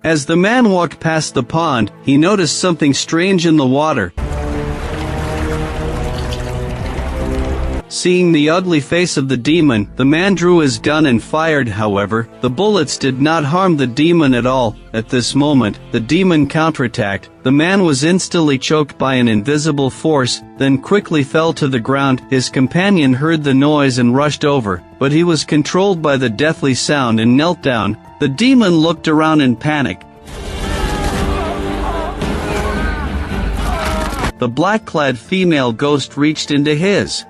As the man walked past the pond, he noticed something strange in the water. Seeing the ugly face of the demon, the man drew his gun and fired. However, the bullets did not harm the demon at all. At this moment, the demon counterattacked. The man was instantly choked by an invisible force, then quickly fell to the ground. His companion heard the noise and rushed over, but he was controlled by the deathly sound and knelt down. The demon looked around in panic. The black-clad female ghost reached into his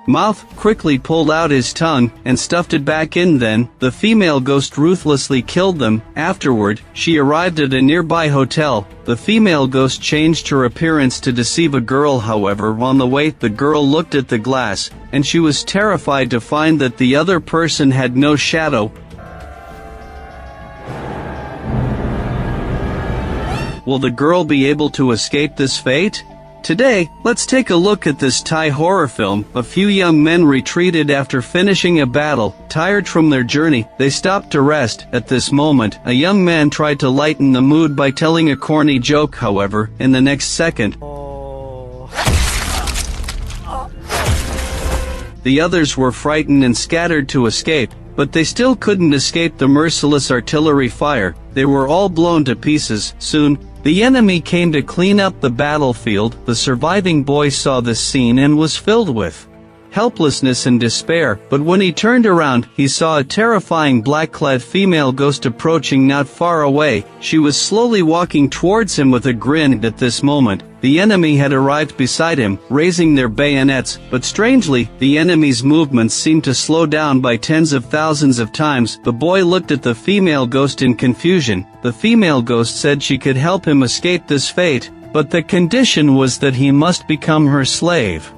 mouth, quickly pulled out his tongue, and stuffed it back in. Then, the female ghost ruthlessly killed them. Afterward, she arrived at a nearby hotel. The female ghost changed her appearance to deceive a girl. However, on the way, the girl looked at the glass, and she was terrified to find that the other person had no shadow. Will the girl be able to escape this fate? Today, let's take a look at this Thai horror film. A few young men retreated after finishing a battle. Tired from their journey, they stopped to rest. At this moment, a young man tried to lighten the mood by telling a corny joke. However, in the next second, the others were frightened and scattered to escape, but they still couldn't escape the merciless artillery fire. They were all blown to pieces. Soon, the enemy came to clean up the battlefield. The surviving boy saw this scene and was filled with helplessness and despair, but when he turned around, he saw a terrifying black-clad female ghost approaching not far away. She was slowly walking towards him with a grin. At this moment, the enemy had arrived beside him, raising their bayonets, but strangely, the enemy's movements seemed to slow down by tens of thousands of times. The boy looked at the female ghost in confusion. The female ghost said she could help him escape this fate, but the condition was that he must become her slave.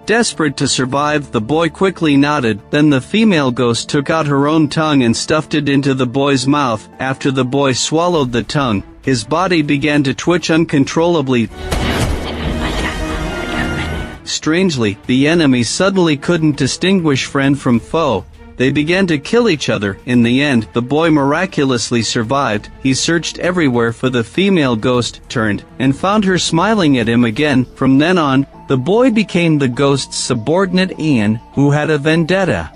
Desperate to survive, the boy quickly nodded. Then the female ghost took out her own tongue and stuffed it into the boy's mouth. After the boy swallowed the tongue, his body began to twitch uncontrollably. Strangely, the enemy suddenly couldn't distinguish friend from foe. They began to kill each other. In the end, the boy miraculously survived. He searched everywhere for the female ghost, turned, and found her smiling at him again. From then on, the boy became the ghost's subordinate Ian, who had a vendetta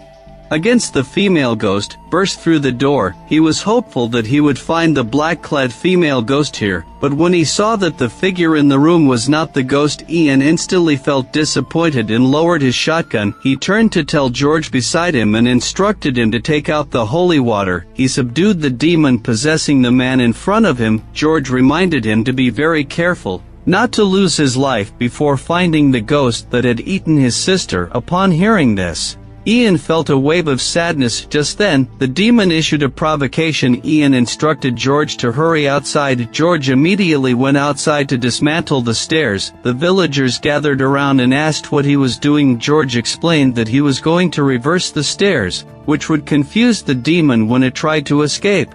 against the female ghost. Burst through the door. He was hopeful that he would find the black-clad female ghost here, but when he saw that the figure in the room was not the ghost, Ian instantly felt disappointed and lowered his shotgun. He turned to tell George beside him and instructed him to take out the holy water. He subdued the demon possessing the man in front of him. George reminded him to be very careful not to lose his life before finding the ghost that had eaten his sister. Upon hearing this, Ian felt a wave of sadness. Just then, the demon issued a provocation. Ian instructed George to hurry outside. George immediately went outside to dismantle the stairs. The villagers gathered around and asked what he was doing. George explained that he was going to reverse the stairs, which would confuse the demon when it tried to escape.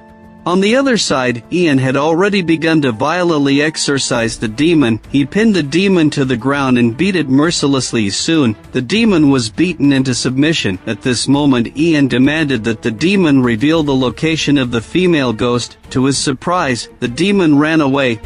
On the other side, Ian had already begun to violently exorcise the demon. He pinned the demon to the ground and beat it mercilessly. Soon, the demon was beaten into submission. At this moment, Ian demanded that the demon reveal the location of the female ghost. To his surprise, the demon ran away.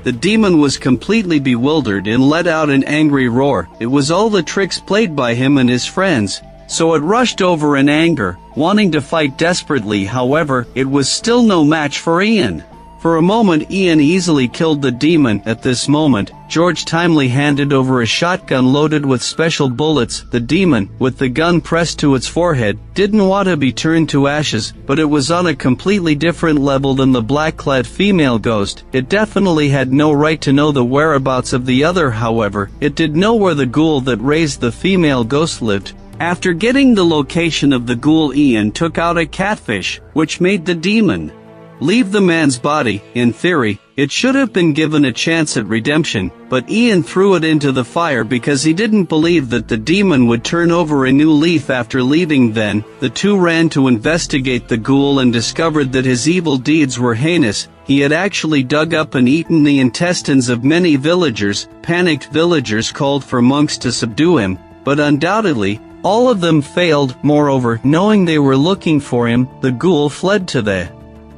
The demon was completely bewildered and let out an angry roar. It was all the tricks played by him and his friends, so it rushed over in anger, wanting to fight desperately. However, it was still no match for Ian. For a moment, Ian easily killed the demon. At this moment, George timely handed over a shotgun loaded with special bullets. The demon, with the gun pressed to its forehead, didn't want to be turned to ashes, but it was on a completely different level than the black-clad female ghost. It definitely had no right to know the whereabouts of the other. However, it did know where the ghoul that raised the female ghost lived. After getting the location of the ghoul, Ian took out a catfish, which made the demon leave the man's body. In theory, it should have been given a chance at redemption, but Ian threw it into the fire because he didn't believe that the demon would turn over a new leaf after leaving. Then, the two ran to investigate the ghoul and discovered that his evil deeds were heinous. He had actually dug up and eaten the intestines of many villagers. Panicked villagers called for monks to subdue him, but undoubtedly, All of them failed. Moreover, knowing they were looking for him, the ghoul fled to the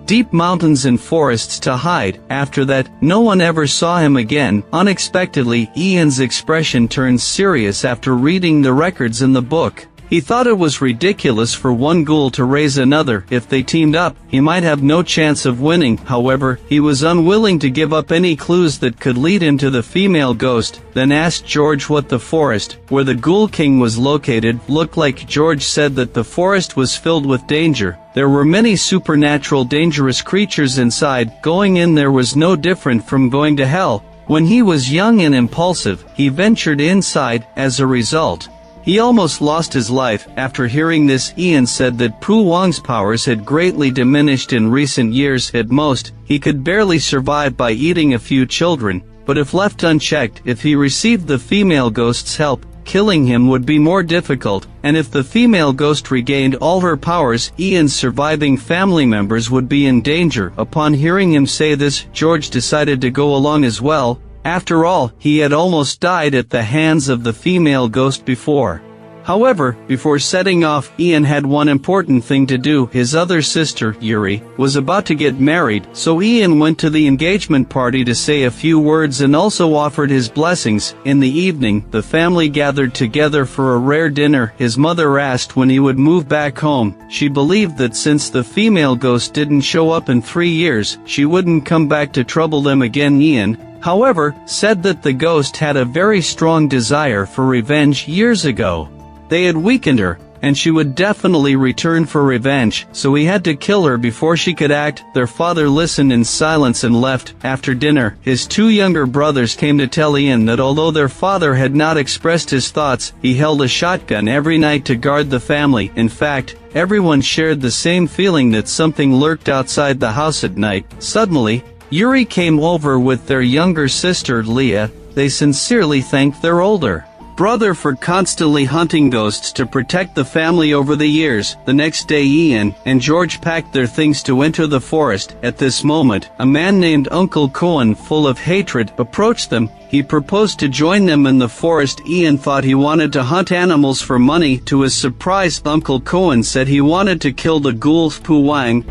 deep mountains and forests to hide. After that, no one ever saw him again. Unexpectedly, Ian's expression turned serious after reading the records in the book. He thought it was ridiculous for one ghoul to raise another. If they teamed up, he might have no chance of winning. However, he was unwilling to give up any clues that could lead him to the female ghost, then asked George what the forest, where the Ghoul King was located, looked like. George said that the forest was filled with danger. There were many supernatural dangerous creatures inside. Going in there was no different from going to hell. When he was young and impulsive, he ventured inside. As a result, he almost lost his life. After hearing this, Ian said that Pu Wang's powers had greatly diminished in recent years. At most, he could barely survive by eating a few children, but if left unchecked, if he received the female ghost's help, killing him would be more difficult, and if the female ghost regained all her powers, Ian's surviving family members would be in danger. Upon hearing him say this, George decided to go along as well. After all, he had almost died at the hands of the female ghost before. However, before setting off, Ian had one important thing to do. His other sister, Yuri, was about to get married, so Ian went to the engagement party to say a few words and also offered his blessings. In the evening, the family gathered together for a rare dinner. His mother asked when he would move back home. She believed that since the female ghost didn't show up in 3 years, she wouldn't come back to trouble them again. Ian, however, said that the ghost had a very strong desire for revenge years ago. They had weakened her, and she would definitely return for revenge, so he had to kill her before she could act. Their father listened in silence and left. After dinner, his 2 younger brothers came to tell Ian that although their father had not expressed his thoughts, he held a shotgun every night to guard the family. In fact, everyone shared the same feeling that something lurked outside the house at night. Suddenly, Yuri came over with their younger sister, Leah. They sincerely thanked their older brother for constantly hunting ghosts to protect the family over the years. The next day, Ian and George packed their things to enter the forest. At this moment, a man named Uncle Cohen, full of hatred, approached them. He proposed to join them in the forest. Ian thought he wanted to hunt animals for money. To his surprise, Uncle Cohen said he wanted to kill the ghouls. Pu Wang.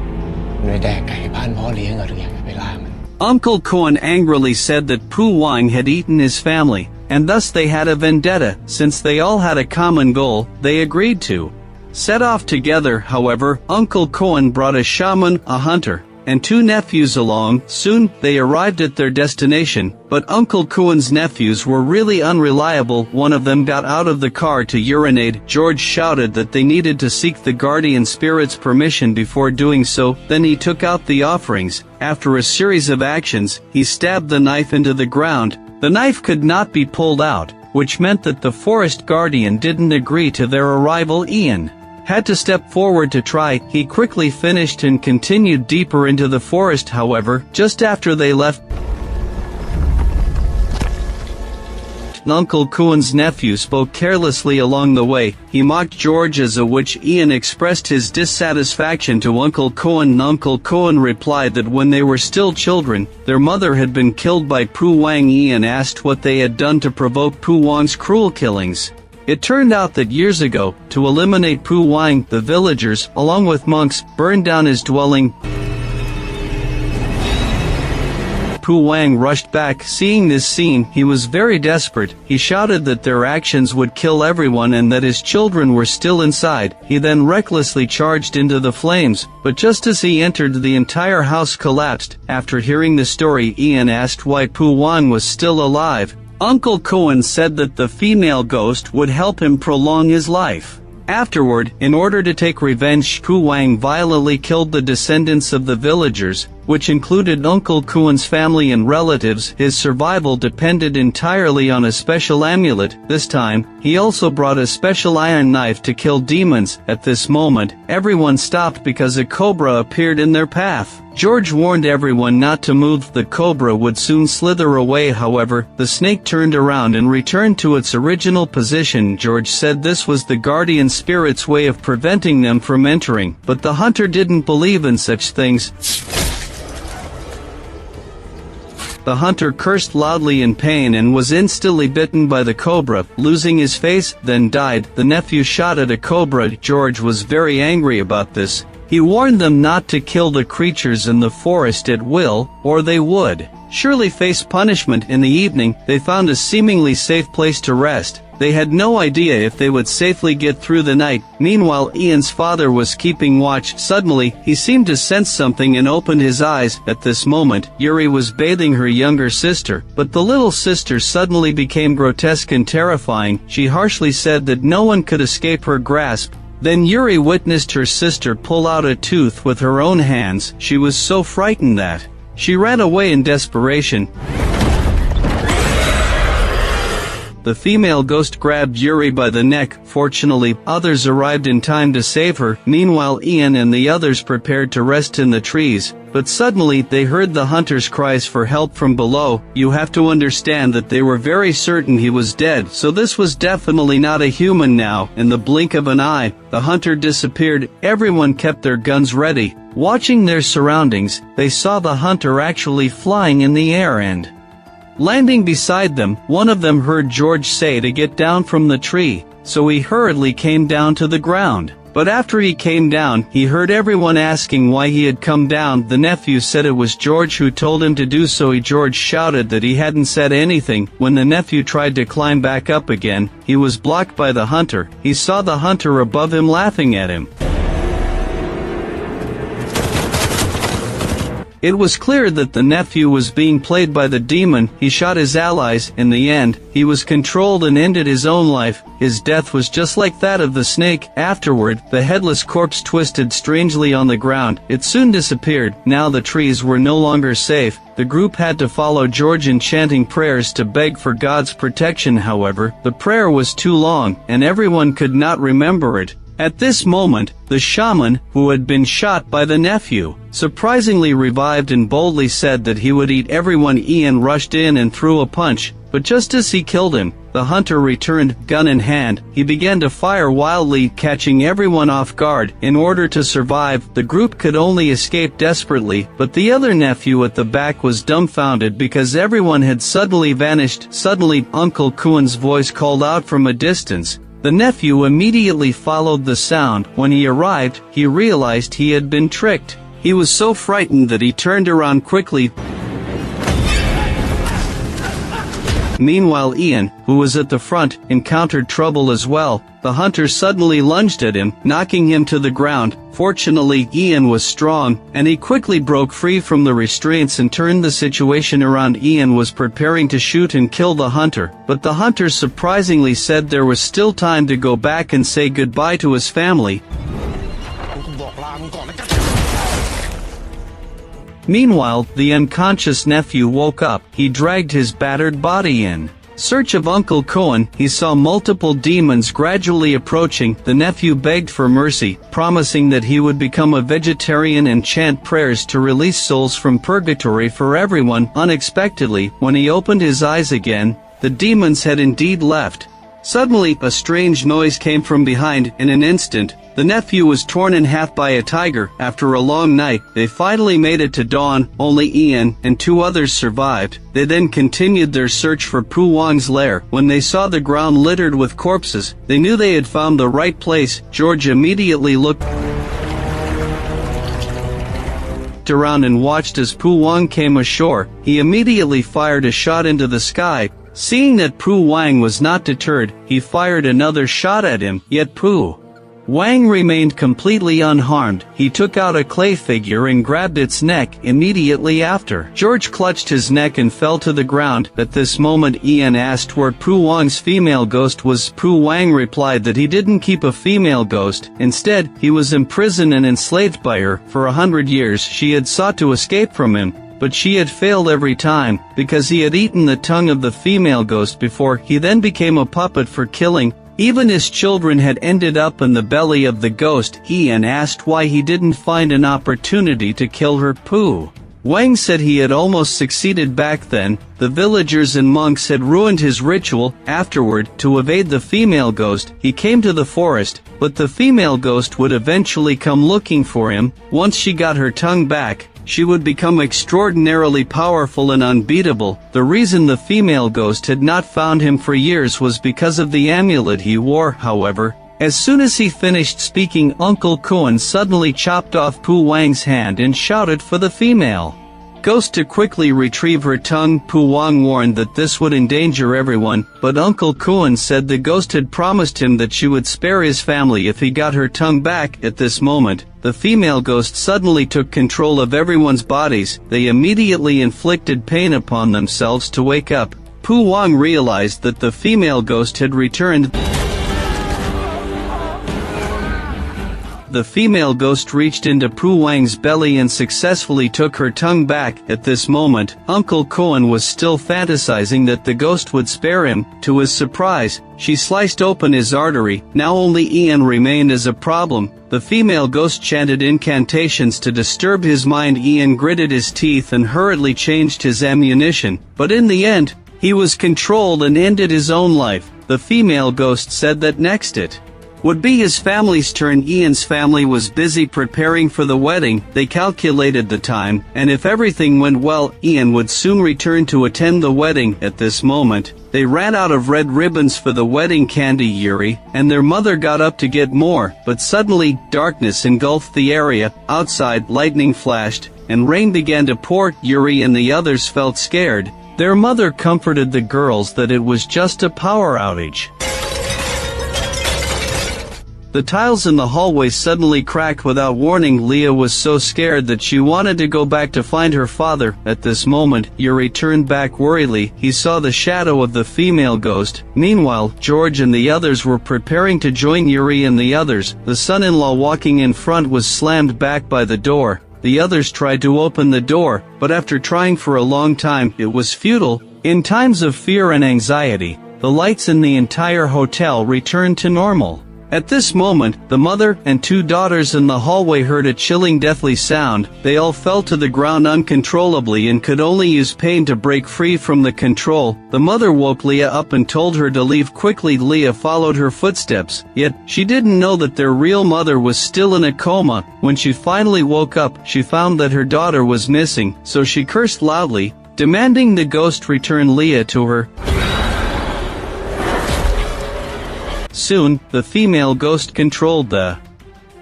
Uncle Cohen angrily said that Pu Wang had eaten his family, and thus they had a vendetta. Since they all had a common goal, they agreed to set off together. However, Uncle Cohen brought a shaman, a hunter, and 2 nephews along. Soon, they arrived at their destination, but Uncle Cohen's nephews were really unreliable. One of them got out of the car to urinate. George shouted that they needed to seek the guardian spirit's permission before doing so. Then he took out the offerings. After a series of actions, he stabbed the knife into the ground. The knife could not be pulled out, which meant that the forest guardian didn't agree to their arrival. Ian had to step forward to try. He quickly finished and continued deeper into the forest. However, just after they left, Uncle Cohen's nephew spoke carelessly along the way. He mocked George as a witch. Ian expressed his dissatisfaction to Uncle Cohen. Uncle Cohen replied that when they were still children, their mother had been killed by Pu Wang. Ian asked what they had done to provoke Pu Wang's cruel killings. It turned out that years ago, to eliminate Pu Wang, the villagers, along with monks, burned down his dwelling. Pu Wang rushed back. Seeing this scene, he was very desperate. He shouted that their actions would kill everyone and that his children were still inside. He then recklessly charged into the flames, but just as he entered, the entire house collapsed. After hearing the story, Ian asked why Pu Wang was still alive. Uncle Cohen said that the female ghost would help him prolong his life. Afterward, in order to take revenge, Pu Wang violently killed the descendants of the villagers, which included Uncle Cohen's family and relatives. His survival depended entirely on a special amulet. This time, he also brought a special iron knife to kill demons. At this moment, everyone stopped because a cobra appeared in their path. George warned everyone not to move. The cobra would soon slither away. However, the snake turned around and returned to its original position. George said this was the guardian spirit's way of preventing them from entering, but the hunter didn't believe in such things. The hunter cursed loudly in pain and was instantly bitten by the cobra, losing his face, then died. The nephew shot at a cobra. George was very angry about this. He warned them not to kill the creatures in the forest at will, or they would surely face punishment. In the evening, they found a seemingly safe place to rest. They had no idea if they would safely get through the night. Meanwhile, Ian's father was keeping watch. Suddenly, he seemed to sense something and opened his eyes. At this moment, Yuri was bathing her younger sister, but the little sister suddenly became grotesque and terrifying. She harshly said that no one could escape her grasp. Then Yuri witnessed her sister pull out a tooth with her own hands. She was so frightened that she ran away in desperation. The female ghost grabbed Yuri by the neck. Fortunately, others arrived in time to save her. Meanwhile, Ian and the others prepared to rest in the trees. But suddenly, they heard the hunter's cries for help from below. You have to understand that they were very certain he was dead, so this was definitely not a human now. In the blink of an eye, the hunter disappeared. Everyone kept their guns ready. Watching their surroundings, they saw the hunter actually flying in the air and landing beside them. One of them heard George say to get down from the tree, so he hurriedly came down to the ground. But after he came down, he heard everyone asking why he had come down. The nephew said it was George who told him to do so. George shouted that he hadn't said anything. When the nephew tried to climb back up again, he was blocked by the hunter. He saw the hunter above him laughing at him. It was clear that the nephew was being played by the demon. He shot his allies. In the end, he was controlled and ended his own life. His death was just like that of the snake. Afterward, the headless corpse twisted strangely on the ground. It soon disappeared. Now the trees were no longer safe. The group had to follow George in chanting prayers to beg for God's protection. However, the prayer was too long, and everyone could not remember it. At this moment, the shaman, who had been shot by the nephew, surprisingly revived and boldly said that he would eat everyone. Ian rushed in and threw a punch, but just as he killed him, the hunter returned, gun in hand. He began to fire wildly, catching everyone off guard. In order to survive, the group could only escape desperately, but the other nephew at the back was dumbfounded because everyone had suddenly vanished. Suddenly, Uncle Kuan's voice called out from a distance. The nephew immediately followed the sound. When he arrived, he realized he had been tricked. He was so frightened that he turned around quickly. Meanwhile, Ian, who was at the front, encountered trouble as well. The hunter suddenly lunged at him, knocking him to the ground. Fortunately, Ian was strong, and he quickly broke free from the restraints and turned the situation around. Ian was preparing to shoot and kill the hunter, but the hunter surprisingly said there was still time to go back and say goodbye to his family. Meanwhile, the unconscious nephew woke up. He dragged his battered body in search of Uncle Cohen. He saw multiple demons gradually approaching. The nephew begged for mercy, promising that he would become a vegetarian and chant prayers to release souls from purgatory for everyone. Unexpectedly, when he opened his eyes again, the demons had indeed left. Suddenly, a strange noise came from behind. In an instant, the nephew was torn in half by a tiger. After a long night, they finally made it to dawn. Only Ian and two others survived. They then continued their search for Pu Wang's lair. When they saw the ground littered with corpses, they knew they had found the right place. George immediately looked around and watched as Pu Wang came ashore. He immediately fired a shot into the sky. Seeing that Pu Wang was not deterred, he fired another shot at him, yet Pu Wang remained completely unharmed. He took out a clay figure and grabbed its neck. Immediately after, George clutched his neck and fell to the ground. At this moment, Ian asked where Pu Wang's female ghost was. Pu Wang replied that he didn't keep a female ghost. Instead, he was imprisoned and enslaved by her. For 100 years, she had sought to escape from him, but she had failed every time, because he had eaten the tongue of the female ghost before. He then became a puppet for killing. Even his children had ended up in the belly of the ghost. Ian asked why he didn't find an opportunity to kill her. Pu Wang said he had almost succeeded back then. The villagers and monks had ruined his ritual. Afterward, to evade the female ghost, he came to the forest, but the female ghost would eventually come looking for him. Once she got her tongue back, she would become extraordinarily powerful and unbeatable. The reason the female ghost had not found him for years was because of the amulet he wore, however. As soon as he finished speaking, Uncle Kuan suddenly chopped off Pu Wang's hand and shouted for the female ghost to quickly retrieve her tongue. Pu Wang warned that this would endanger everyone, but Uncle Kuan said the ghost had promised him that she would spare his family if he got her tongue back. At this moment, the female ghost suddenly took control of everyone's bodies. They immediately inflicted pain upon themselves to wake up. Pu Wang realized that the female ghost had returned. The female ghost reached into Pu Wang's belly and successfully took her tongue back. At this moment, Uncle Kuan was still fantasizing that the ghost would spare him. To his surprise, she sliced open his artery. Now only Ian remained as a problem. The female ghost chanted incantations to disturb his mind. Ian gritted his teeth and hurriedly changed his ammunition, but in the end, he was controlled and ended his own life. The female ghost said that next it would be his family's turn. Ian's family was busy preparing for the wedding. They calculated the time, and if everything went well, Ian would soon return to attend the wedding. At this moment, they ran out of red ribbons for the wedding candy. Yuri and their mother got up to get more, but suddenly, darkness engulfed the area. Outside, lightning flashed, and rain began to pour. Yuri and the others felt scared. Their mother comforted the girls that it was just a power outage. The tiles in the hallway suddenly cracked without warning. Leah was so scared that she wanted to go back to find her father. At this moment, Yuri turned back worriedly. He saw the shadow of the female ghost. Meanwhile, George and the others were preparing to join Yuri and the others. The son-in-law walking in front was slammed back by the door. The others tried to open the door, but after trying for a long time, it was futile. In times of fear and anxiety, the lights in the entire hotel returned to normal. At this moment, the mother and two daughters in the hallway heard a chilling deathly sound. They all fell to the ground uncontrollably and could only use pain to break free from the control. The mother woke Leah up and told her to leave quickly. Leah followed her footsteps, yet she didn't know that their real mother was still in a coma. When she finally woke up, she found that her daughter was missing, so she cursed loudly, demanding the ghost return Leah to her. Soon, the female ghost controlled the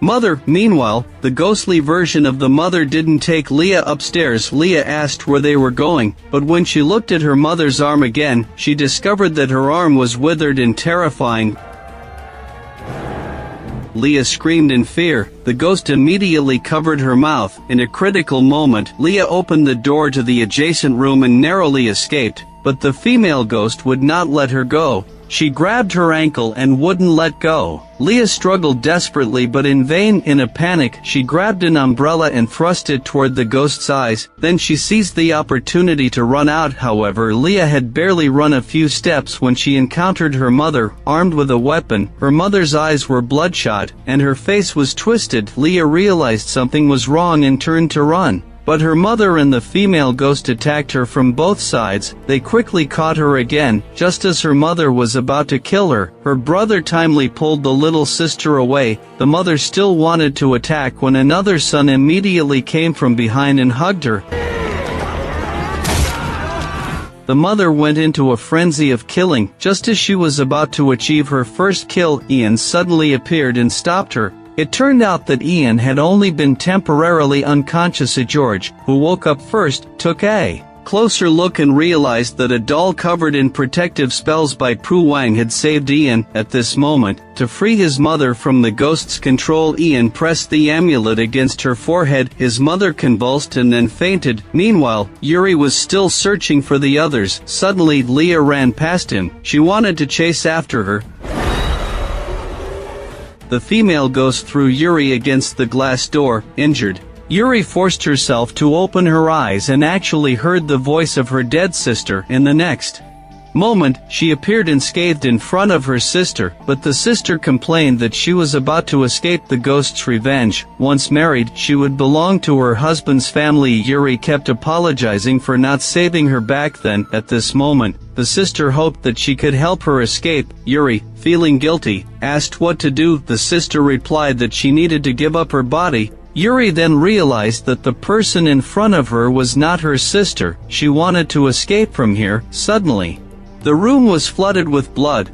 mother. Meanwhile, the ghostly version of the mother didn't take Leah upstairs. Leah asked where they were going, but when she looked at her mother's arm again, she discovered that her arm was withered and terrifying. Leah screamed in fear. The ghost immediately covered her mouth. In a critical moment, Leah opened the door to the adjacent room and narrowly escaped, but the female ghost would not let her go. She grabbed her ankle and wouldn't let go. Leah struggled desperately but in vain. In a panic, she grabbed an umbrella and thrust it toward the ghost's eyes. Then she seized the opportunity to run out. However, Leah had barely run a few steps when she encountered her mother, armed with a weapon. Her mother's eyes were bloodshot, and her face was twisted. Leah realized something was wrong and turned to run. But her mother and the female ghost attacked her from both sides. They quickly caught her again. Just as her mother was about to kill her, her brother timely pulled the little sister away. The mother still wanted to attack when another son immediately came from behind and hugged her. The mother went into a frenzy of killing. Just as she was about to achieve her first kill, Ian suddenly appeared and stopped her. It turned out that Ian had only been temporarily unconscious. George, who woke up first, took a closer look and realized that a doll covered in protective spells by Pu Wang had saved Ian. At this moment, to free his mother from the ghost's control, Ian pressed the amulet against her forehead. His mother convulsed and then fainted. Meanwhile, Yuri was still searching for the others. Suddenly, Leah ran past him. She wanted to chase after her. The female ghost threw Yuri against the glass door, injured. Yuri forced herself to open her eyes and actually heard the voice of her dead sister. In the next moment, she appeared unscathed in front of her sister, but the sister complained that she was about to escape the ghost's revenge. Once married, she would belong to her husband's family. Yuri kept apologizing for not saving her back then. At this moment, the sister hoped that she could help her escape. Yuri, feeling guilty, asked what to do. The sister replied that she needed to give up her body. Yuri then realized that the person in front of her was not her sister. She wanted to escape from here. Suddenly, the room was flooded with blood.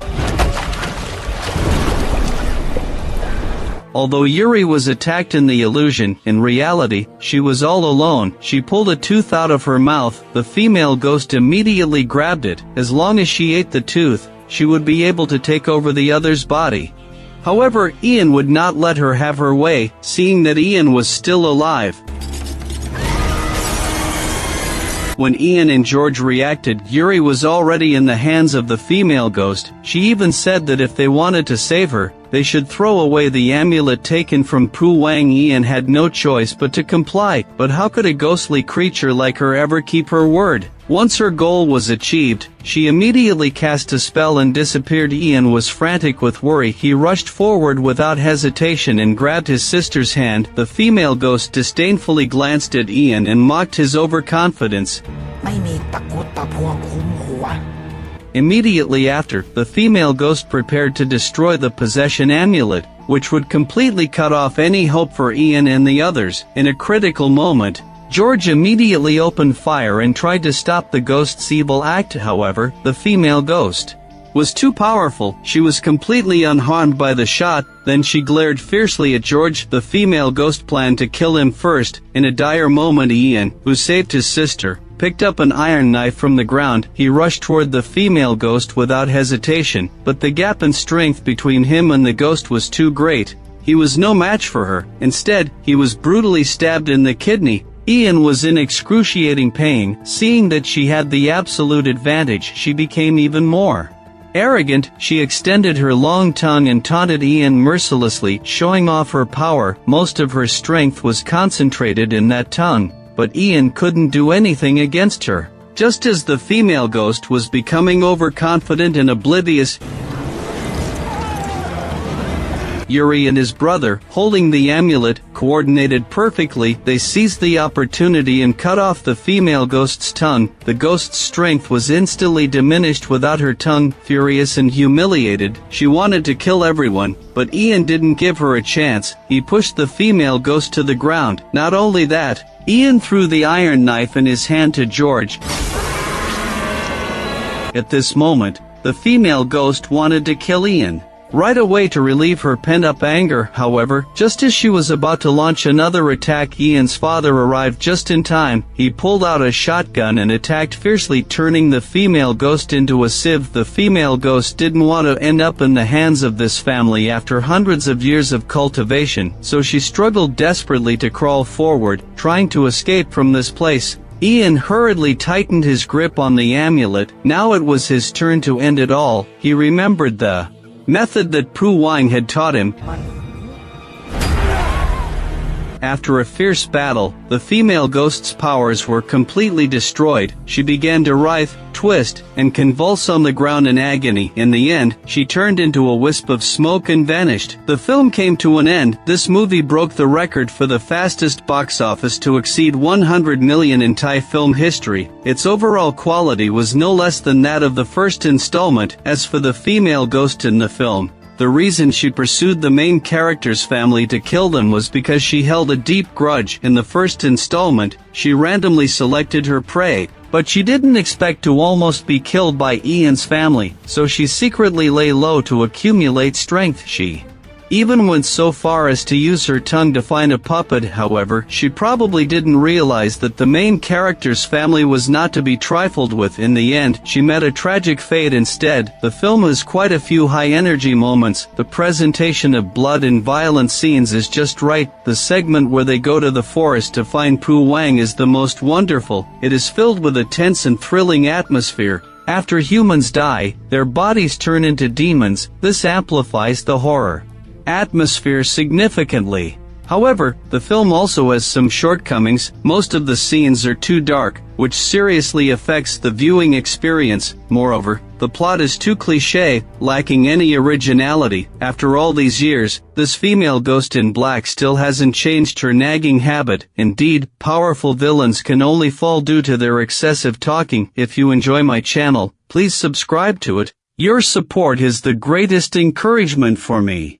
Although Yuri was attacked in the illusion, in reality, she was all alone. She pulled a tooth out of her mouth. The female ghost immediately grabbed it. As long as she ate the tooth, she would be able to take over the other's body. However, Ian would not let her have her way, seeing that Ian was still alive. When Ian and George reacted, Yuri was already in the hands of the female ghost. She even said that if they wanted to save her, they should throw away the amulet taken from Pu Wang. Ian had no choice but to comply, but how could a ghostly creature like her ever keep her word? Once her goal was achieved, she immediately cast a spell and disappeared. Ian was frantic with worry. He rushed forward without hesitation and grabbed his sister's hand. The female ghost disdainfully glanced at Ian and mocked his overconfidence. Immediately after, the female ghost prepared to destroy the possession amulet, which would completely cut off any hope for Ian and the others. In a critical moment, George immediately opened fire and tried to stop the ghost's evil act. However, the female ghost was too powerful. She was completely unharmed by the shot. Then she glared fiercely at George. The female ghost planned to kill him first. In a dire moment, Ian, who saved his sister, picked up an iron knife from the ground. He rushed toward the female ghost without hesitation, but the gap in strength between him and the ghost was too great. He was no match for her. Instead, he was brutally stabbed in the kidney. Ian was in excruciating pain. Seeing that she had the absolute advantage, she became even more arrogant. She extended her long tongue and taunted Ian mercilessly, showing off her power. Most of her strength was concentrated in that tongue, but Ian couldn't do anything against her. Just as the female ghost was becoming overconfident and oblivious, Yuri and his brother, holding the amulet, coordinated perfectly. They seized the opportunity and cut off the female ghost's tongue. The ghost's strength was instantly diminished without her tongue. Furious and humiliated, she wanted to kill everyone, but Ian didn't give her a chance. He pushed the female ghost to the ground. Not only that, Ian threw the iron knife in his hand to George. At this moment, the female ghost wanted to kill Ian right away to relieve her pent-up anger. However, just as she was about to launch another attack, Ian's father arrived just in time. He pulled out a shotgun and attacked fiercely, turning the female ghost into a sieve. The female ghost didn't want to end up in the hands of this family after hundreds of years of cultivation, so she struggled desperately to crawl forward, trying to escape from this place. Ian hurriedly tightened his grip on the amulet. Now it was his turn to end it all. He remembered the method that Pu Wang had taught him. After a fierce battle, the female ghost's powers were completely destroyed. She began to writhe, twist, and convulse on the ground in agony. In the end, she turned into a wisp of smoke and vanished. The film came to an end. This movie broke the record for the fastest box office to exceed 100 million in Thai film history. Its overall quality was no less than that of the first installment. As for the female ghost in the film, the reason she pursued the main character's family to kill them was because she held a deep grudge. In the first installment, she randomly selected her prey, but she didn't expect to almost be killed by Ian's family, so she secretly lay low to accumulate strength. She even went so far as to use her tongue to find a puppet. However, she probably didn't realize that the main character's family was not to be trifled with. In the end, she met a tragic fate instead. The film has quite a few high-energy moments. The presentation of blood and violent scenes is just right. The segment where they go to the forest to find Pu Wang is the most wonderful. It is filled with a tense and thrilling atmosphere. After humans die, their bodies turn into demons. This amplifies the horror atmosphere significantly. However, the film also has some shortcomings. Most of the scenes are too dark, which seriously affects the viewing experience. Moreover, the plot is too cliché, lacking any originality. After all these years, this female ghost in black still hasn't changed her nagging habit. Indeed, powerful villains can only fall due to their excessive talking. If you enjoy my channel, please subscribe to it. Your support is the greatest encouragement for me.